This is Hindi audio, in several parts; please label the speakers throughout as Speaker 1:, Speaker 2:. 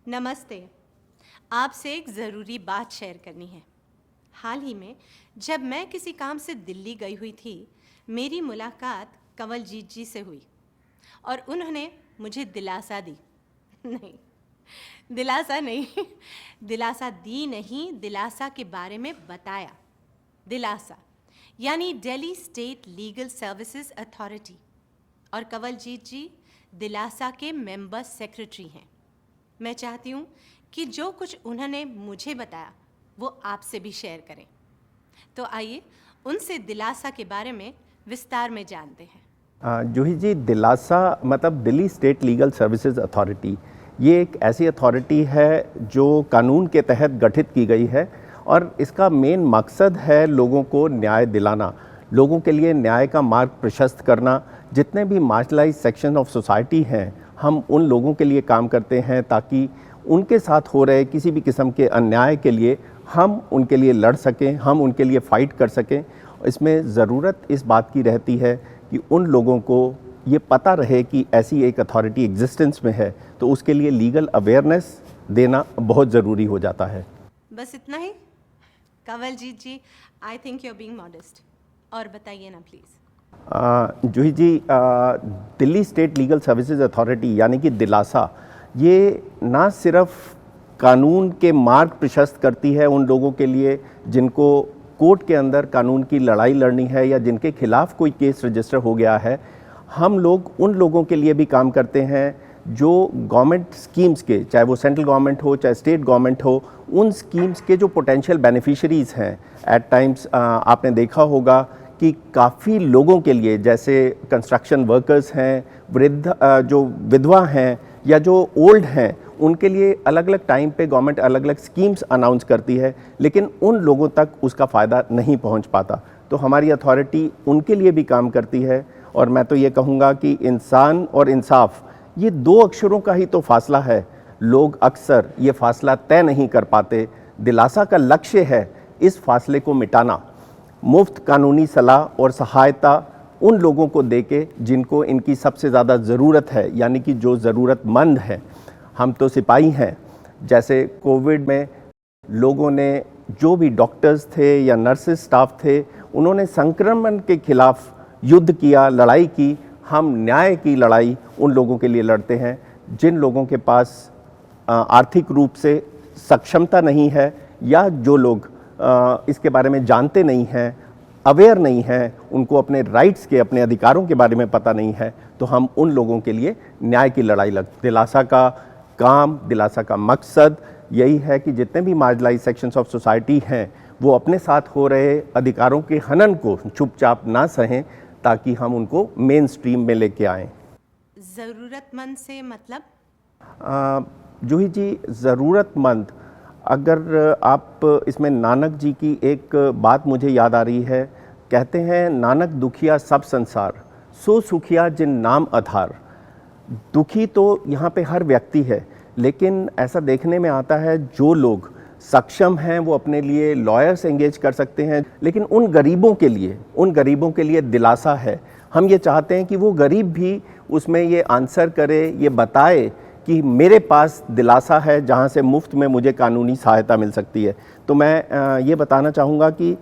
Speaker 1: नमस्ते। आपसे एक ज़रूरी बात शेयर करनी है। हाल ही में जब मैं किसी काम से दिल्ली गई हुई थी, मेरी मुलाकात कंवलजीत जी से हुई और उन्होंने मुझे दिलासा दी नहीं, दिलासा नहीं दिलासा दी नहीं, दिलासा के बारे में बताया। दिलासा यानी Delhi state legal services authority, और कंवलजीत जी दिलासा के मेंबर सेक्रेटरी हैं। मैं चाहती हूँ कि जो कुछ उन्होंने मुझे बताया वो आपसे भी शेयर करें। तो आइए उनसे दिलासा के बारे में विस्तार में जानते हैं।
Speaker 2: जूही जी, दिलासा मतलब Delhi state legal services authority, ये एक ऐसी अथॉरिटी है जो कानून के तहत गठित की गई है और इसका मेन मकसद है लोगों को न्याय दिलाना, लोगों के लिए न्याय का मार्ग प्रशस्त करना। जितने भी मार्जिनलाइज सेक्शन ऑफ सोसाइटी हैं, हम उन लोगों के लिए काम करते हैं ताकि उनके साथ हो रहे किसी भी किस्म के अन्याय के लिए हम उनके लिए लड़ सकें, हम उनके लिए फ़ाइट कर सकें। इसमें ज़रूरत इस बात की रहती है कि उन लोगों को ये पता रहे कि ऐसी एक अथॉरिटी एग्जिस्टेंस में है, तो उसके लिए लीगल अवेयरनेस देना बहुत ज़रूरी हो जाता है।
Speaker 1: बस इतना ही? Kanwaljeet ji, I think you are being modest. और बताइए ना please.
Speaker 2: Juhi ji, Delhi state legal services authority यानी कि दिलासा, ये ना सिर्फ कानून के मार्ग प्रशस्त करती है उन लोगों के लिए जिनको कोर्ट के अंदर कानून की लड़ाई लड़नी है या जिनके खिलाफ कोई केस रजिस्टर हो गया है। हम लोग उन लोगों के लिए भी काम करते हैं जो गवर्नमेंट स्कीम्स के, चाहे वो सेंट्रल गवर्नमेंट हो चाहे स्टेट गवर्नमेंट हो, उन स्कीम्स के जो पोटेंशियल बेनिफिशरीज़ हैं। एट टाइम्स आपने देखा होगा कि काफ़ी लोगों के लिए, जैसे कंस्ट्रक्शन वर्कर्स हैं, वृद्ध जो विधवा हैं या जो ओल्ड हैं, उनके लिए अलग अलग टाइम पे गवर्नमेंट अलग अलग स्कीम्स अनाउंस करती है, लेकिन उन लोगों तक उसका फ़ायदा नहीं पहुंच पाता। तो हमारी अथॉरिटी उनके लिए भी काम करती है। और मैं तो ये कहूँगा कि इंसान और इंसाफ, ये दो अक्षरों का ही तो फासला है। लोग अक्सर ये फासला तय नहीं कर पाते। दिलासा का लक्ष्य है इस फासले को मिटाना, मुफ्त कानूनी सलाह और सहायता उन लोगों को देके जिनको इनकी सबसे ज़्यादा ज़रूरत है, यानी कि जो ज़रूरतमंद है। हम तो सिपाही हैं। जैसे कोविड में लोगों ने, जो भी डॉक्टर्स थे या नर्सेस स्टाफ थे, उन्होंने संक्रमण के खिलाफ युद्ध किया, लड़ाई की। हम न्याय की लड़ाई उन लोगों के लिए लड़ते हैं जिन लोगों के पास आर्थिक रूप से सक्षमता नहीं है, या जो लोग इसके बारे में जानते नहीं हैं, अवेयर नहीं हैं, उनको अपने राइट्स के, अपने अधिकारों के बारे में पता नहीं है। तो हम उन लोगों के लिए न्याय की लड़ाई लड़ते। दिलासा का काम, दिलासा का मकसद यही है कि जितने भी मार्जिनलाइज सेक्शंस ऑफ सोसाइटी हैं, वो अपने साथ हो रहे अधिकारों के हनन को चुपचाप ना सहें, ताकि हम उनको मेन स्ट्रीम में लेके आएँ।
Speaker 1: ज़रूरतमंद से मतलब?
Speaker 2: जूही जी, ज़रूरतमंद, अगर आप इसमें नानक जी की एक बात मुझे याद आ रही है। कहते हैं, नानक दुखिया सब संसार, सो सुखिया जिन नाम आधार। दुखी तो यहाँ पे हर व्यक्ति है, लेकिन ऐसा देखने में आता है जो लोग सक्षम हैं वो अपने लिए लॉयर्स एंगेज कर सकते हैं, लेकिन उन गरीबों के लिए दिलासा है। हम ये चाहते हैं कि वो गरीब भी उसमें ये आंसर करे, ये बताए कि मेरे पास दिलासा है जहाँ से मुफ्त में मुझे कानूनी सहायता मिल सकती है। तो मैं ये बताना चाहूँगा कि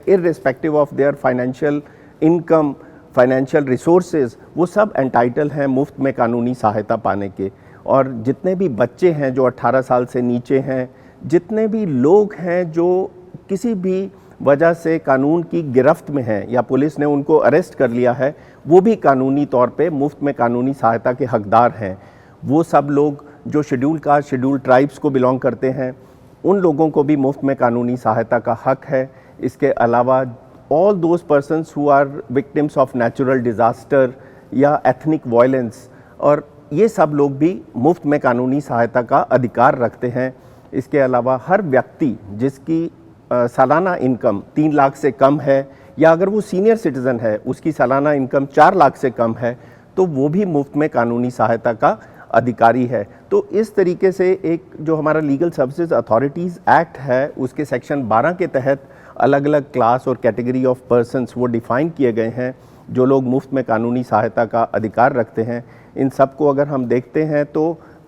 Speaker 2: irrespective of their financial income, financial resources, वो सब एंटाइटल हैं मुफ्त में कानूनी सहायता पाने के। और जितने भी बच्चे हैं जो 18 साल से नीचे हैं, जितने भी लोग हैं जो किसी भी वजह से कानून की गिरफ्त में हैं या पुलिस ने उनको अरेस्ट कर लिया है, वो भी कानूनी तौर पे मुफ्त में कानूनी सहायता के हकदार हैं। वो सब लोग जो शेड्यूल कास्ट, शेड्यूल ट्राइब्स को बिलोंग करते हैं, उन लोगों को भी मुफ्त में कानूनी सहायता का हक है। इसके अलावा all those persons who are victims of natural disaster या एथनिक वायलेंस, और ये सब लोग भी मुफ्त में कानूनी सहायता का अधिकार रखते हैं। इसके अलावा हर व्यक्ति जिसकी सालाना इनकम 3 लाख से कम है, या अगर वो सीनियर सिटीज़न है उसकी सालाना इनकम 4 लाख से कम है, तो वो भी मुफ्त में कानूनी सहायता का अधिकारी है। तो इस तरीके से एक जो हमारा लीगल सर्विसेज अथॉरिटीज़ एक्ट है, उसके सेक्शन 12 के तहत अलग अलग क्लास और कैटेगरी ऑफ पर्सन्स वो डिफ़ाइन किए गए हैं जो लोग मुफ्त में कानूनी सहायता का अधिकार रखते हैं। इन सब को अगर हम देखते हैं तो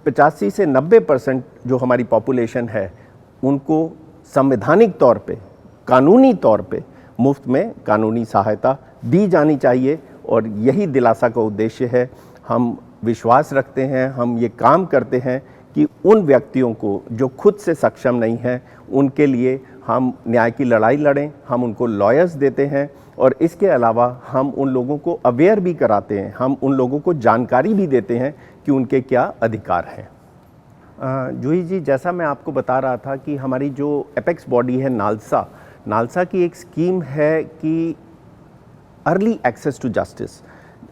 Speaker 2: 85 से 90% जो हमारी पॉपुलेशन है उनको संवैधानिक तौर पे, कानूनी तौर पे मुफ्त में कानूनी सहायता दी जानी चाहिए। और यही दिलासा का उद्देश्य है। हम विश्वास रखते हैं, हम ये काम करते हैं कि उन व्यक्तियों को जो खुद से सक्षम नहीं हैं उनके लिए हम न्याय की लड़ाई लड़ें, हम उनको लॉयर्स देते हैं और इसके अलावा हम उन लोगों को अवेयर भी कराते हैं, हम उन लोगों को जानकारी भी देते हैं कि उनके क्या अधिकार हैं। जूही जी, जैसा मैं आपको बता रहा था कि हमारी जो एपेक्स बॉडी है नालसा की एक स्कीम है कि अर्ली एक्सेस टू जस्टिस।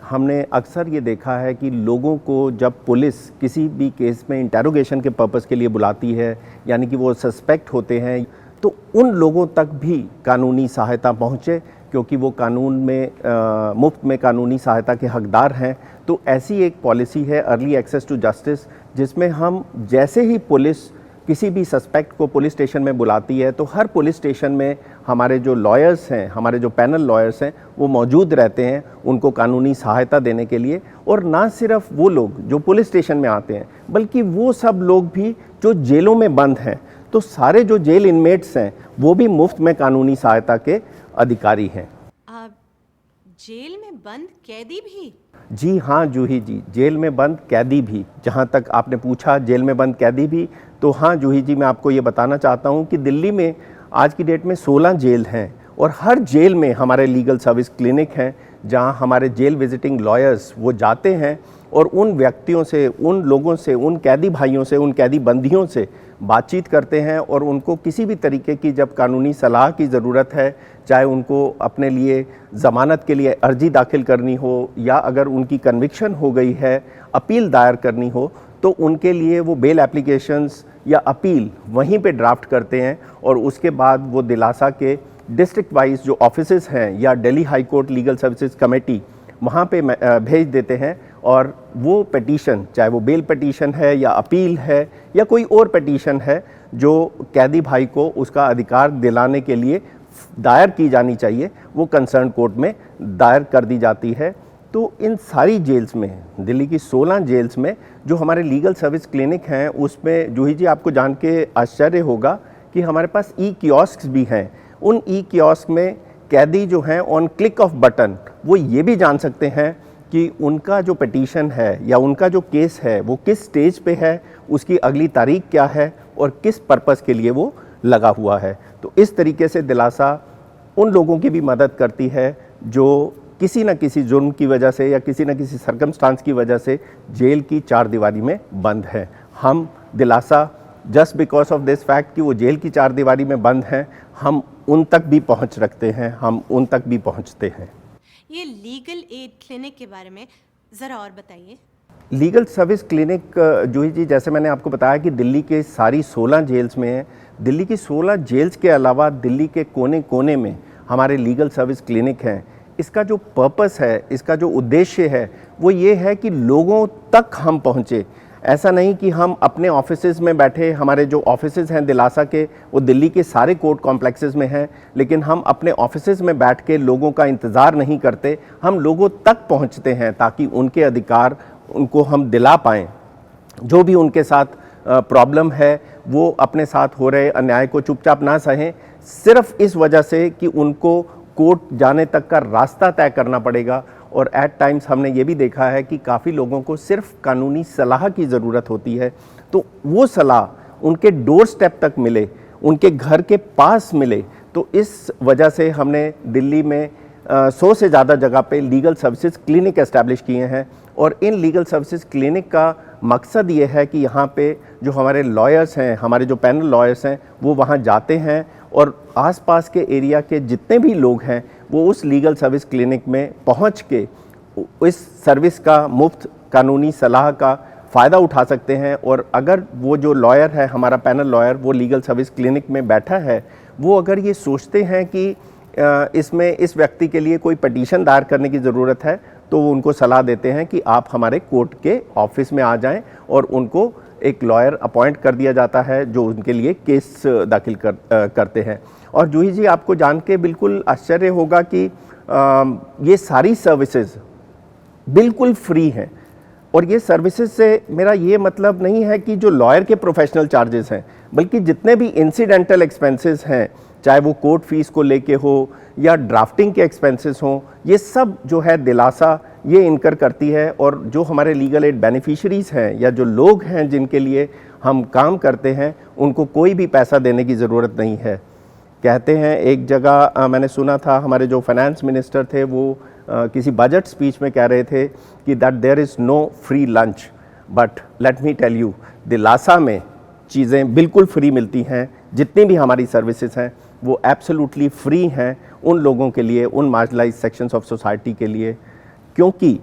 Speaker 2: हमने अक्सर ये देखा है कि लोगों को जब पुलिस किसी भी केस में इंटेरोगेशन के पर्पस के लिए बुलाती है, यानी कि वो सस्पेक्ट होते हैं, तो उन लोगों तक भी कानूनी सहायता पहुँचे, क्योंकि वो कानून में मुफ्त में कानूनी सहायता के हकदार हैं। तो ऐसी एक पॉलिसी है अर्ली एक्सेस टू जस्टिस, जिसमें हम जैसे ही पुलिस किसी भी सस्पेक्ट को पुलिस स्टेशन में बुलाती है तो हर पुलिस स्टेशन में हमारे जो लॉयर्स हैं, हमारे जो पैनल लॉयर्स हैं, वो मौजूद रहते हैं उनको कानूनी सहायता देने के लिए। और ना सिर्फ वो लोग जो पुलिस स्टेशन में आते हैं, बल्कि वो सब लोग भी जो जेलों में बंद हैं। तो सारे जो जेल इनमेट्स हैं वो भी मुफ्त में कानूनी सहायता के अधिकारी हैं।
Speaker 1: जेल में बंद कैदी भी?
Speaker 2: जी हाँ जूही जी, जेल में बंद कैदी भी। जहाँ तक आपने पूछा जेल में बंद कैदी भी, तो हाँ जूही जी, मैं आपको ये बताना चाहता हूँ कि दिल्ली में आज की डेट में 16 जेल हैं और हर जेल में हमारे लीगल सर्विस क्लिनिक हैं, जहाँ हमारे जेल विजिटिंग लॉयर्स वो जाते हैं और उन व्यक्तियों से, उन लोगों से, उन कैदी भाइयों से, उन कैदी बंदियों से बातचीत करते हैं और उनको किसी भी तरीके की जब कानूनी सलाह की ज़रूरत है, चाहे उनको अपने लिए ज़मानत के लिए अर्जी दाखिल करनी हो या अगर उनकी कन्विक्शन हो गई है अपील दायर करनी हो, तो उनके लिए वो बेल एप्लीकेशंस या अपील वहीं पे ड्राफ्ट करते हैं और उसके बाद वो दिलासा के डिस्ट्रिक्ट वाइज जो ऑफिसेस हैं या Delhi high court legal services committee वहाँ पे भेज देते हैं। और वो पिटीशन, चाहे वो बेल पिटीशन है या अपील है या कोई और पिटीशन है, जो कैदी भाई को उसका अधिकार दिलाने के लिए दायर की जानी चाहिए, वो कंसर्न कोर्ट में दायर कर दी जाती है। तो इन सारी जेल्स में, दिल्ली की 16 जेल्स में जो हमारे लीगल सर्विस क्लिनिक हैं, उसमें जूही जी आपको जान के आश्चर्य होगा कि हमारे पास ई कियोस्क भी हैं। उन ई कियोस्क में कैदी जो हैं ऑन क्लिक ऑफ बटन वो ये भी जान सकते हैं कि उनका जो पिटीशन है या उनका जो केस है वो किस स्टेज पे है, उसकी अगली तारीख क्या है और किस पर्पस के लिए वो लगा हुआ है। तो इस तरीके से दिलासा उन लोगों की भी मदद करती है जो किसी न किसी जुर्म की वजह से या किसी न किसी सर्कमस्टांस की वजह से जेल की चार दीवारी में बंद है। हम दिलासा just because of this fact कि वो जेल की चार दीवारी में बंद हैं, हम उन तक भी पहुंच रखते हैं, हम उन तक भी पहुंचते हैं।
Speaker 1: ये लीगल एड क्लिनिक के बारे में ज़रा और बताइए।
Speaker 2: लीगल सर्विस क्लिनिक जूही जी, जैसे मैंने आपको बताया कि दिल्ली के सारी 16 जेल्स में है। दिल्ली की 16 जेल्स के अलावा दिल्ली के कोने कोने में हमारे लीगल सर्विस क्लिनिक हैं। इसका जो पर्पस है, इसका जो उद्देश्य है, वो ये है कि लोगों तक हम पहुँचे। ऐसा नहीं कि हम अपने ऑफिसेज में बैठे, हमारे जो ऑफिसेज हैं दिलासा के वो दिल्ली के सारे कोर्ट कॉम्प्लेक्सेस में हैं, लेकिन हम अपने ऑफिसेज में बैठ के लोगों का इंतज़ार नहीं करते, हम लोगों तक पहुंचते हैं ताकि उनके अधिकार उनको हम दिला पाएँ। जो भी उनके साथ प्रॉब्लम है वो अपने साथ हो रहे अन्याय को चुपचाप ना सहें, सिर्फ इस वजह से कि उनको कोर्ट जाने तक का रास्ता तय करना पड़ेगा। और एट टाइम्स हमने ये भी देखा है कि काफ़ी लोगों को सिर्फ कानूनी सलाह की ज़रूरत होती है, तो वो सलाह उनके डोर स्टेप तक मिले, उनके घर के पास मिले। तो इस वजह से हमने दिल्ली में 100 से ज़्यादा जगह पे लीगल सर्विसेज क्लिनिक एस्टैब्लिश किए हैं। और इन लीगल सर्विसेज क्लिनिक का मकसद ये है कि यहाँ पे जो हमारे लॉयर्स हैं, हमारे जो पैनल लॉयर्स हैं, वो वहाँ जाते हैं और आसपास के एरिया के जितने भी लोग हैं वो उस लीगल सर्विस क्लिनिक में पहुँच के इस सर्विस का मुफ्त कानूनी सलाह का फ़ायदा उठा सकते हैं। और अगर वो जो लॉयर है, हमारा पैनल लॉयर, वो लीगल सर्विस क्लिनिक में बैठा है, वो अगर ये सोचते हैं कि इसमें इस व्यक्ति के लिए कोई पिटीशन दायर करने की ज़रूरत है, तो वो उनको सलाह देते हैं कि आप हमारे कोर्ट के ऑफिस में आ जाएं और उनको एक लॉयर अपॉइंट कर दिया जाता है जो उनके लिए केस दाखिल करते हैं। और जूही जी, आपको जान के बिल्कुल आश्चर्य होगा कि ये सारी सर्विसेज बिल्कुल फ्री हैं। और ये सर्विसेज से मेरा ये मतलब नहीं है कि जो लॉयर के प्रोफेशनल चार्जेस हैं, बल्कि जितने भी इंसिडेंटल एक्सपेंसेस हैं, चाहे वो कोर्ट फीस को लेके हो या ड्राफ्टिंग के एक्सपेंसेस हों, ये सब जो है दिलासा ये इनकर करती है। और जो हमारे लीगल एड बेनिफिशरीज़ हैं या जो लोग हैं जिनके लिए हम काम करते हैं, उनको कोई भी पैसा देने की ज़रूरत नहीं है। कहते हैं एक जगह मैंने सुना था, हमारे जो फाइनेंस मिनिस्टर थे वो किसी बजट स्पीच में कह रहे थे कि that there is no free lunch, but let me tell you, दिलासा में चीज़ें बिल्कुल फ्री मिलती हैं। जितनी भी हमारी सर्विसेज हैं वो एब्सोल्युटली फ्री हैं उन लोगों के लिए, उन मार्जिनलाइज्ड सेक्शंस ऑफ सोसाइटी के लिए। क्योंकि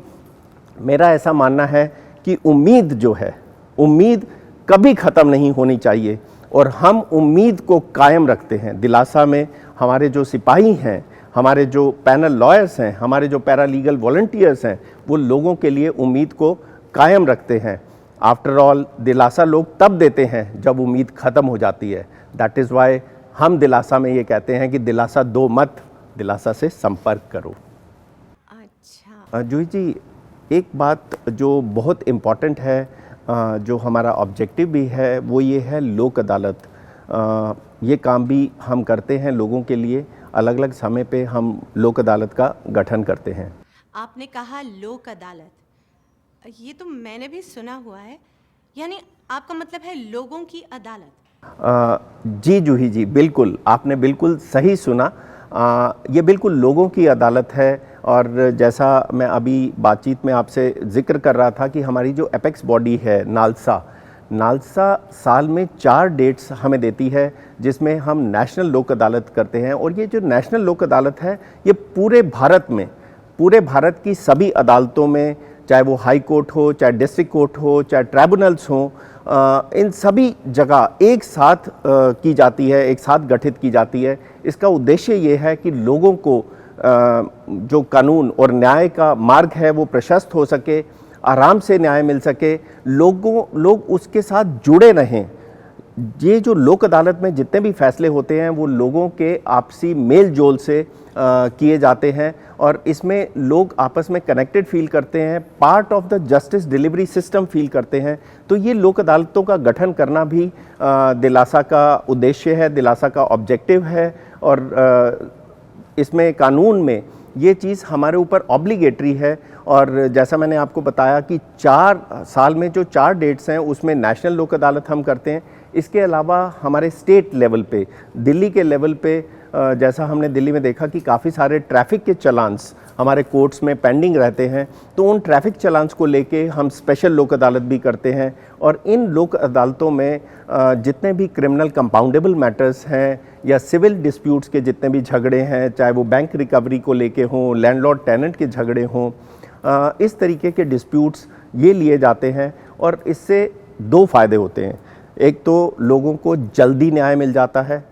Speaker 2: मेरा ऐसा मानना है कि उम्मीद जो है, उम्मीद कभी ख़त्म नहीं होनी चाहिए और हम उम्मीद को कायम रखते हैं। दिलासा में हमारे जो सिपाही हैं, हमारे जो पैनल लॉयर्स हैं, हमारे जो पैरालीगल वॉलंटियर्स हैं, वो लोगों के लिए उम्मीद को कायम रखते हैं। आफ्टर ऑल दिलासा लोग तब देते हैं जब उम्मीद ख़त्म हो जाती है। दैट इज़ वाई हम दिलासा में ये कहते हैं कि दिलासा दो मत, दिलासा से संपर्क करो।
Speaker 1: अच्छा
Speaker 2: जूही जी, एक बात जो बहुत इम्पॉर्टेंट है, जो हमारा ऑब्जेक्टिव भी है, वो ये है लोक अदालत। ये काम भी हम करते हैं लोगों के लिए। अलग अलग समय पे हम लोक अदालत का गठन करते हैं।
Speaker 1: आपने कहा लोक अदालत, ये तो मैंने भी सुना हुआ है, यानी आपका मतलब है लोगों की अदालत?
Speaker 2: जी जूही जी, बिल्कुल, आपने बिल्कुल सही सुना। ये बिल्कुल लोगों की अदालत है। और जैसा मैं अभी बातचीत में आपसे जिक्र कर रहा था कि हमारी जो एपेक्स बॉडी है नालसा साल में 4 डेट्स हमें देती है जिसमें हम नेशनल लोक अदालत करते हैं। और ये जो नेशनल लोक अदालत है, ये पूरे भारत की सभी अदालतों में, चाहे वो हाई कोर्ट हो, चाहे डिस्ट्रिक्ट कोर्ट हो, चाहे ट्राइब्यूनल्स हो, इन सभी जगह एक साथ की जाती है, एक साथ गठित की जाती है। इसका उद्देश्य ये है कि लोगों को जो कानून और न्याय का मार्ग है वो प्रशस्त हो सके, आराम से न्याय मिल सके, लोग उसके साथ जुड़े रहें। ये जो लोक अदालत में जितने भी फैसले होते हैं वो लोगों के आपसी मेल जोल से किए जाते हैं और इसमें लोग आपस में कनेक्टेड फील करते हैं, part of the justice delivery system feel करते हैं। तो ये लोक अदालतों का गठन करना भी दिलासा का उद्देश्य है, दिलासा का ऑब्जेक्टिव है। और इसमें कानून में ये चीज़ हमारे ऊपर ऑब्लिगेटरी है। और जैसा मैंने आपको बताया कि 4 साल में जो 4 डेट्स हैं उसमें नेशनल लोक अदालत हम करते हैं। इसके अलावा हमारे स्टेट लेवल पे, दिल्ली के लेवल पे, जैसा हमने दिल्ली में देखा कि काफ़ी सारे ट्रैफिक के चलान्स हमारे कोर्ट्स में पेंडिंग रहते हैं, तो उन ट्रैफिक चलान्स को लेके हम स्पेशल लोक अदालत भी करते हैं। और इन लोक अदालतों में जितने भी क्रिमिनल कंपाउंडेबल मैटर्स हैं या सिविल डिस्प्यूट्स के जितने भी झगड़े हैं, चाहे वो बैंक रिकवरी को लेके हों, लैंडलॉर्ड टेनेंट के झगड़े हों, इस तरीके के डिस्प्यूट्स ये लिए जाते हैं। और इससे 2 फ़ायदे होते हैं। एक तो लोगों को जल्दी न्याय मिल जाता है,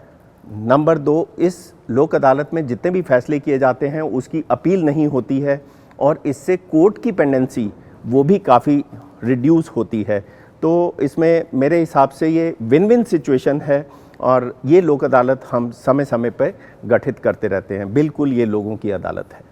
Speaker 2: नंबर 2, इस लोक अदालत में जितने भी फैसले किए जाते हैं उसकी अपील नहीं होती है और इससे कोर्ट की पेंडेंसी वो भी काफ़ी रिड्यूस होती है। तो इसमें मेरे हिसाब से ये विन विन सिचुएशन है और ये लोक अदालत हम समय समय पर गठित करते रहते हैं। बिल्कुल ये लोगों की अदालत है।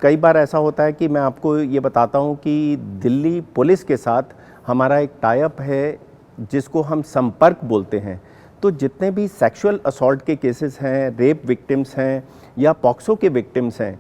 Speaker 2: कई बार ऐसा होता है कि मैं आपको ये बताता हूँ कि दिल्ली पुलिस के साथ हमारा एक टाई अप है जिसको हम संपर्क बोलते हैं। तो जितने भी सेक्सुअल असॉल्ट के केसेस हैं, रेप विक्टिम्स हैं या पॉक्सो के विक्टिम्स हैं,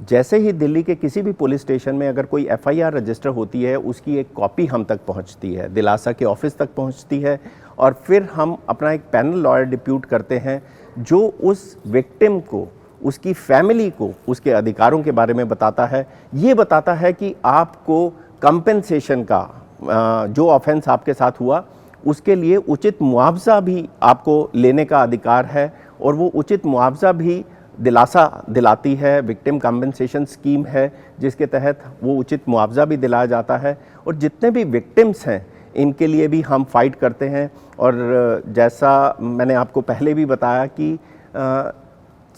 Speaker 2: जैसे ही दिल्ली के किसी भी पुलिस स्टेशन में अगर कोई एफआईआर रजिस्टर होती है, उसकी एक कॉपी हम तक पहुंचती है, दिलासा के ऑफिस तक पहुंचती है। और फिर हम अपना एक पैनल लॉयर डिप्यूट करते हैं जो उस विक्टिम को, उसकी फैमिली को उसके अधिकारों के बारे में बताता है। ये बताता है कि आपको कंपेंसेशन का, जो ऑफेंस आपके साथ हुआ उसके लिए उचित मुआवजा भी आपको लेने का अधिकार है। और वो उचित मुआवजा भी दिलासा दिलाती है, विक्टिम कंपेंसेशन स्कीम है जिसके तहत वो उचित मुआवजा भी दिलाया जाता है। और जितने भी विक्टिम्स हैं इनके लिए भी हम फाइट करते हैं। और जैसा मैंने आपको पहले भी बताया कि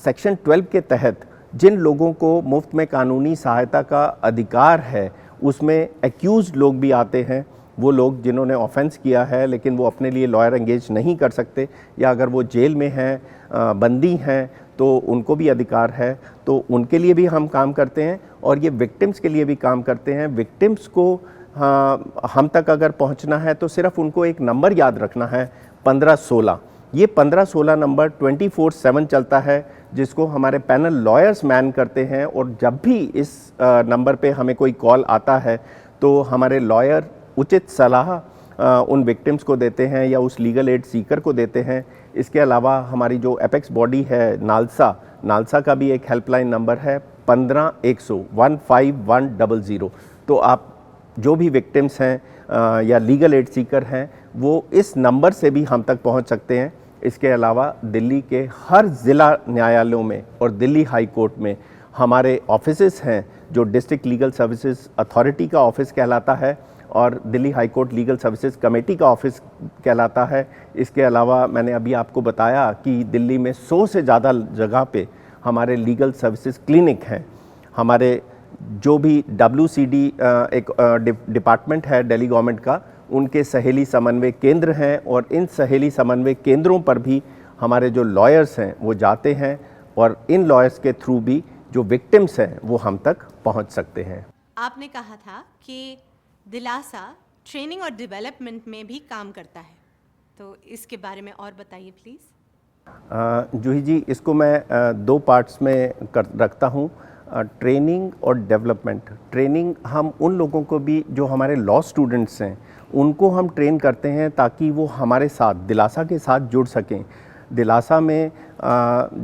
Speaker 2: सेक्शन 12 के तहत जिन लोगों को मुफ्त में कानूनी सहायता का अधिकार है उसमें एक्यूज़ लोग भी आते हैं। वो लोग जिन्होंने ऑफेंस किया है लेकिन वो अपने लिए लॉयर एंगेज नहीं कर सकते, या अगर वो जेल में हैं, बंदी हैं, तो उनको भी अधिकार है, तो उनके लिए भी हम काम करते हैं और ये विक्टिम्स के लिए भी काम करते हैं। विक्टिम्स को हम तक अगर पहुंचना है तो सिर्फ उनको एक नंबर याद रखना है, 1516। ये 1516 नंबर 24/7 चलता है, जिसको हमारे पैनल लॉयर्स मैन करते हैं। और जब भी इस नंबर पे हमें कोई कॉल आता है तो हमारे लॉयर उचित सलाह उन विक्टिम्स को देते हैं या उस लीगल एड सीकर को देते हैं। इसके अलावा हमारी जो एपेक्स बॉडी है नालसा का भी एक हेल्पलाइन नंबर है 15-100-15100। तो आप जो भी विक्टिम्स हैं या लीगल एड सीकर हैं वो इस नंबर से भी हम तक पहुंच सकते हैं। इसके अलावा दिल्ली के हर ज़िला न्यायालयों में और दिल्ली हाई कोर्ट में हमारे ऑफिसेस हैं, जो डिस्ट्रिक्ट लीगल सर्विसेज अथॉरिटी का ऑफिस कहलाता है और Delhi high court legal services committee का ऑफिस कहलाता है। इसके अलावा मैंने अभी आपको बताया कि दिल्ली में 100 से ज़्यादा जगह पे हमारे लीगल सर्विसेज क्लिनिक हैं। हमारे जो भी WCD एक डिपार्टमेंट है दिल्ली गवर्नमेंट का, उनके सहेली समन्वय केंद्र हैं और इन सहेली समन्वय केंद्रों पर भी हमारे जो लॉयर्स हैं वो जाते हैं और इन लॉयर्स के थ्रू भी जो विक्टिम्स हैं वो हम तक पहुंच सकते हैं।
Speaker 1: आपने कहा था कि दिलासा ट्रेनिंग और डेवलपमेंट में भी काम करता है, तो इसके बारे में और बताइए प्लीज़।
Speaker 2: जूही जी, इसको मैं 2 पार्ट्स में रखता हूँ, ट्रेनिंग और डेवलपमेंट। ट्रेनिंग हम उन लोगों को भी, जो हमारे लॉ स्टूडेंट्स हैं, उनको हम ट्रेन करते हैं ताकि वो हमारे साथ दिलासा के साथ जुड़ सकें। दिलासा में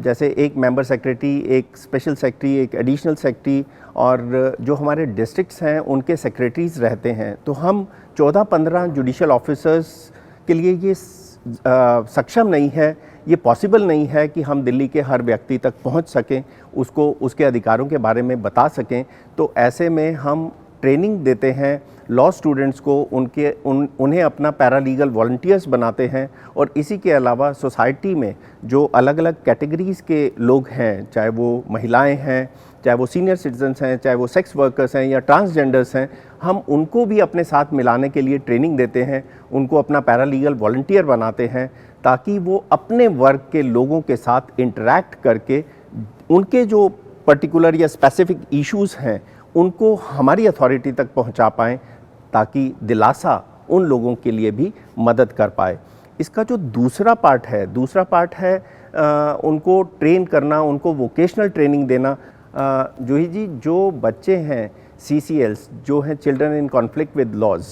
Speaker 2: जैसे एक मेंबर सेक्रेटरी, एक स्पेशल सेक्रेटरी, एक एडिशनल सेक्रेटरी और जो हमारे डिस्ट्रिक्ट्स हैं उनके सेक्रेटरीज़ रहते हैं। तो हम 14-15 जुडिशल ऑफिसर्स के लिए ये सक्षम नहीं है, ये पॉसिबल नहीं है कि हम दिल्ली के हर व्यक्ति तक पहुंच सकें, उसको उसके अधिकारों के बारे में बता सकें। तो ऐसे में हम ट्रेनिंग देते हैं लॉ स्टूडेंट्स को, उन्हें अपना पैरालीगल वॉलंटियर्स बनाते हैं। और इसी के अलावा सोसाइटी में जो अलग अलग कैटेगरीज़ के लोग हैं, चाहे वो महिलाएं हैं, चाहे वो सीनियर सिटीजन्स हैं, चाहे वो सेक्स वर्कर्स हैं या ट्रांसजेंडर्स हैं, हम उनको भी अपने साथ मिलाने के लिए ट्रेनिंग देते हैं, उनको अपना पैरालीगल वॉलंटियर बनाते हैं ताकि वो अपने वर्ग के लोगों के साथ इंटरैक्ट करके उनके जो पर्टिकुलर या स्पेसिफिक इश्यूज़ हैं उनको हमारी अथॉरिटी तक पहुंचा पाएँ, ताकि दिलासा उन लोगों के लिए भी मदद कर पाए। इसका जो दूसरा पार्ट है उनको ट्रेन करना, उनको वोकेशनल ट्रेनिंग देना। जूही जी, जो बच्चे हैं CCLs, जो हैं children in conflict with laws,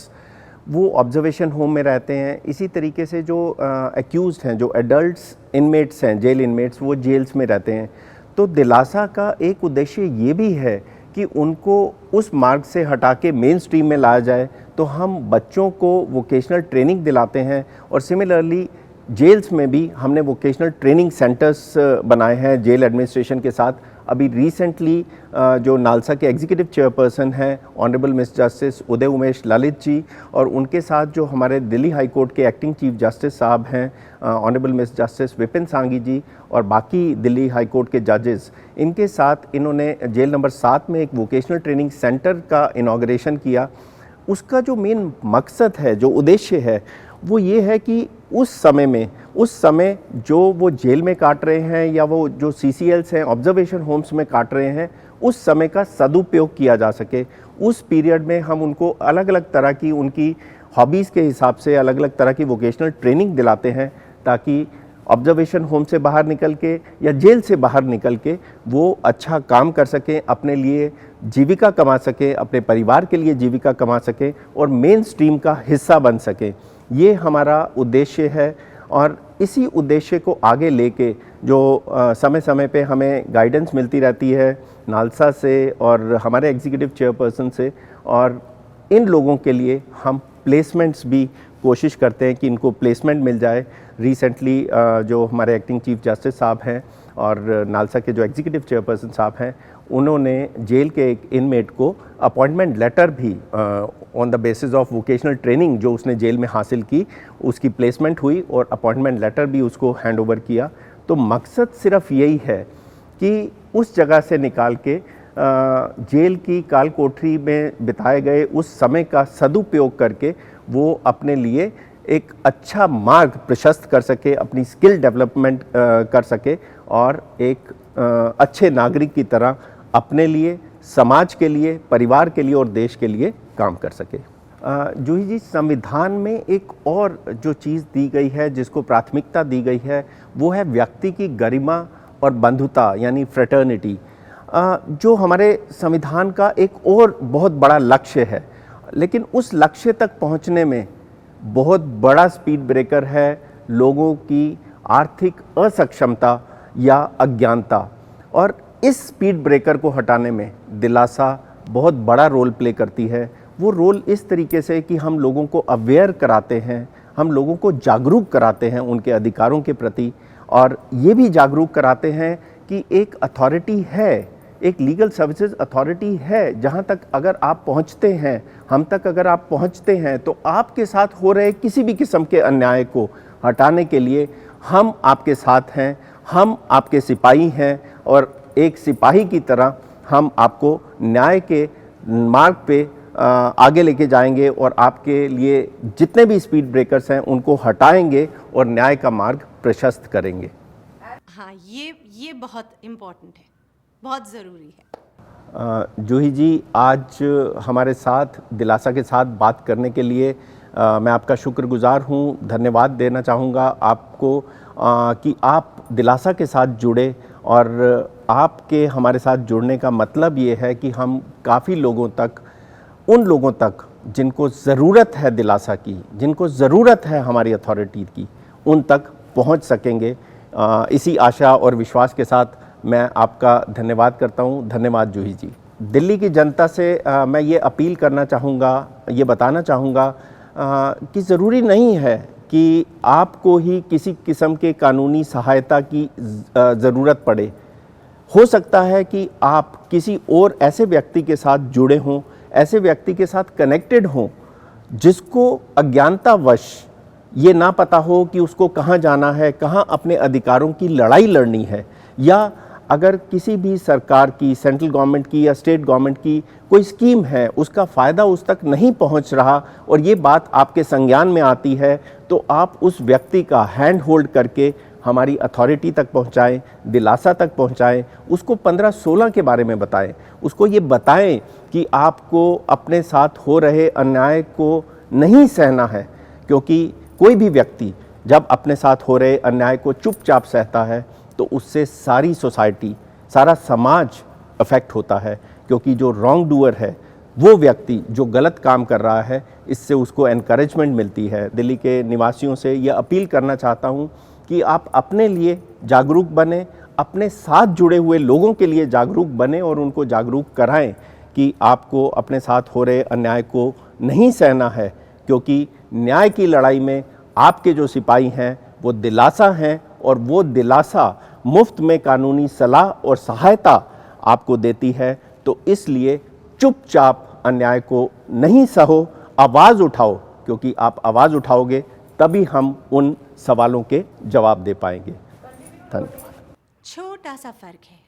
Speaker 2: वो ऑब्जर्वेशन होम में रहते हैं। इसी तरीके से जो एक्यूज्ड हैं, जो एडल्ट्स इनमेट्स हैं, जेल इनमेट्स, वो जेल्स में रहते हैं। तो दिलासा का एक उद्देश्य ये भी है कि उनको उस मार्ग से हटा के मेन स्ट्रीम में लाया जाए। तो हम बच्चों को वोकेशनल ट्रेनिंग दिलाते हैं और सिमिलरली जेल्स में भी हमने वोकेशनल ट्रेनिंग सेंटर्स बनाए हैं जेल एडमिनिस्ट्रेशन के साथ। अभी रिसेंटली जो नालसा के एग्जीक्यूटिव चेयरपर्सन हैं honourable miss justice Uday Umesh Lalit ji, और उनके साथ जो हमारे दिल्ली हाई कोर्ट के एक्टिंग चीफ जस्टिस साहब हैं ऑनरेबल मिस जस्टिस विपिन सांगी जी, और बाकी दिल्ली हाई कोर्ट के जजेस, इनके साथ इन्होंने जेल नंबर 7 में एक वोकेशनल ट्रेनिंग सेंटर का इनॉग्रेशन किया। उसका जो मेन मकसद है, जो उद्देश्य है, वो ये है कि उस समय जो वो जेल में काट रहे हैं या वो जो CCLs हैं ऑब्जर्वेशन होम्स में काट रहे हैं, उस समय का सदुपयोग किया जा सके। उस पीरियड में हम उनको अलग अलग तरह की, उनकी हॉबीज़ के हिसाब से अलग अलग तरह की वोकेशनल ट्रेनिंग दिलाते हैं ताकि ऑब्जर्वेशन होम से बाहर निकल के या जेल से बाहर निकल के वो अच्छा काम कर सकें, अपने लिए जीविका कमा सकें, अपने परिवार के लिए जीविका कमा सकें और मेन स्ट्रीम का हिस्सा बन सकें। ये हमारा उद्देश्य है और इसी उद्देश्य को आगे लेके जो समय समय पे हमें गाइडेंस मिलती रहती है नालसा से और हमारे एग्जीक्यूटिव चेयरपर्सन से, और इन लोगों के लिए हम प्लेसमेंट्स भी कोशिश करते हैं कि इनको प्लेसमेंट मिल जाए। रिसेंटली जो हमारे एक्टिंग चीफ जस्टिस साहब हैं और नालसा के जो एग्जीक्यूटिव चेयरपर्सन साहब हैं, उन्होंने जेल के एक इनमेट को अपॉइंटमेंट लेटर भी on the basis of vocational training जो उसने जेल में हासिल की, उसकी प्लेसमेंट हुई और अपॉइंटमेंट लेटर भी उसको हैंड ओवर किया। तो मकसद सिर्फ यही है कि उस जगह से निकाल के जेल की काल कोठरी में बिताए गए उस समय का सदुपयोग करके वो अपने लिए एक अच्छा मार्ग प्रशस्त कर सके, अपनी स्किल डेवलपमेंट कर सके और एक अच्छे नागरिक की तरह अपने लिए, समाज के लिए, परिवार के लिए और देश के लिए काम कर सके। जूही जी, संविधान में एक और जो चीज़ दी गई है, जिसको प्राथमिकता दी गई है, वो है व्यक्ति की गरिमा और बंधुता यानी फ्रेटर्निटी, जो हमारे संविधान का एक और बहुत बड़ा लक्ष्य है। लेकिन उस लक्ष्य तक पहुंचने में बहुत बड़ा स्पीड ब्रेकर है लोगों की आर्थिक असक्षमता या अज्ञानता, और इस स्पीड ब्रेकर को हटाने में दिलासा बहुत बड़ा रोल प्ले करती है। वो रोल इस तरीके से कि हम लोगों को अवेयर कराते हैं, हम लोगों को जागरूक कराते हैं उनके अधिकारों के प्रति, और ये भी जागरूक कराते हैं कि एक अथॉरिटी है, एक लीगल सर्विसेज अथॉरिटी है, जहाँ तक अगर आप पहुँचते हैं, हम तक अगर आप पहुँचते हैं, तो आपके साथ हो रहे किसी भी किस्म के अन्याय को हटाने के लिए हम आपके साथ हैं, हम आपके सिपाही हैं, और एक सिपाही की तरह हम आपको न्याय के मार्ग पे आगे लेके जाएंगे और आपके लिए जितने भी स्पीड ब्रेकर्स हैं उनको हटाएंगे और न्याय का मार्ग प्रशस्त करेंगे।
Speaker 1: हाँ, ये बहुत इम्पोर्टेंट है, बहुत ज़रूरी है।
Speaker 2: जूही जी, आज हमारे साथ दिलासा के साथ बात करने के लिए मैं आपका शुक्रगुजार हूँ, धन्यवाद देना चाहूँगा आपको कि आप दिलासा के साथ जुड़े, और आपके हमारे साथ जुड़ने का मतलब ये है कि हम काफ़ी लोगों तक, उन लोगों तक जिनको ज़रूरत है दिलासा की, जिनको ज़रूरत है हमारी अथॉरिटी की, उन तक पहुंच सकेंगे। इसी आशा और विश्वास के साथ मैं आपका धन्यवाद करता हूं। धन्यवाद जूही जी। दिल्ली की जनता से मैं ये अपील करना चाहूँगा, ये बताना चाहूँगा कि ज़रूरी नहीं है कि आपको ही किसी किस्म के कानूनी सहायता की ज़रूरत पड़े। हो सकता है कि आप किसी और ऐसे व्यक्ति के साथ जुड़े हों, ऐसे व्यक्ति के साथ कनेक्टेड हों जिसको अज्ञानतावश ये ना पता हो कि उसको कहाँ जाना है, कहाँ अपने अधिकारों की लड़ाई लड़नी है, या अगर किसी भी सरकार की, सेंट्रल गवर्नमेंट की या स्टेट गवर्नमेंट की कोई स्कीम है, उसका फ़ायदा उस तक नहीं पहुंच रहा और ये बात आपके संज्ञान में आती है, तो आप उस व्यक्ति का हैंड होल्ड करके हमारी अथॉरिटी तक पहुंचाएं, दिलासा तक पहुंचाएं, उसको 15-16 के बारे में बताएं, उसको ये बताएं कि आपको अपने साथ हो रहे अन्याय को नहीं सहना है, क्योंकि कोई भी व्यक्ति जब अपने साथ हो रहे अन्याय को चुपचाप सहता है तो उससे सारी सोसाइटी, सारा समाज अफेक्ट होता है, क्योंकि जो रॉन्ग डूअर है, वो व्यक्ति जो गलत काम कर रहा है, इससे उसको एनकरेजमेंट मिलती है। दिल्ली के निवासियों से ये अपील करना चाहता हूँ कि आप अपने लिए जागरूक बने, अपने साथ जुड़े हुए लोगों के लिए जागरूक बने और उनको जागरूक कराएं कि आपको अपने साथ हो रहे अन्याय को नहीं सहना है, क्योंकि न्याय की लड़ाई में आपके जो सिपाही हैं वो दिलासा हैं, और वो दिलासा मुफ्त में कानूनी सलाह और सहायता आपको देती है। तो इसलिए चुपचाप अन्याय को नहीं सहो, आवाज़ उठाओ, क्योंकि आप आवाज़ उठाओगे तभी हम उन सवालों के जवाब दे पाएंगे। धन्यवाद।
Speaker 1: छोटा सा फर्क है,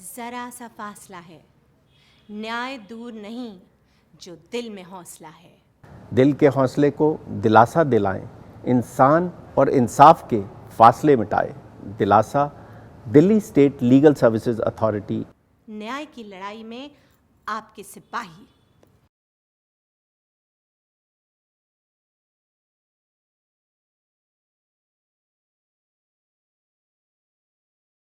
Speaker 1: ज़रा सा फासला है, न्याय दूर नहीं, जो दिल में हौसला है।
Speaker 2: दिल के हौसले को दिलासा दिलाएं, इंसान और इंसाफ के फासले मिटाए। दिलासा, Delhi state legal services authority.
Speaker 1: न्याय की लड़ाई में आपके सिपाही।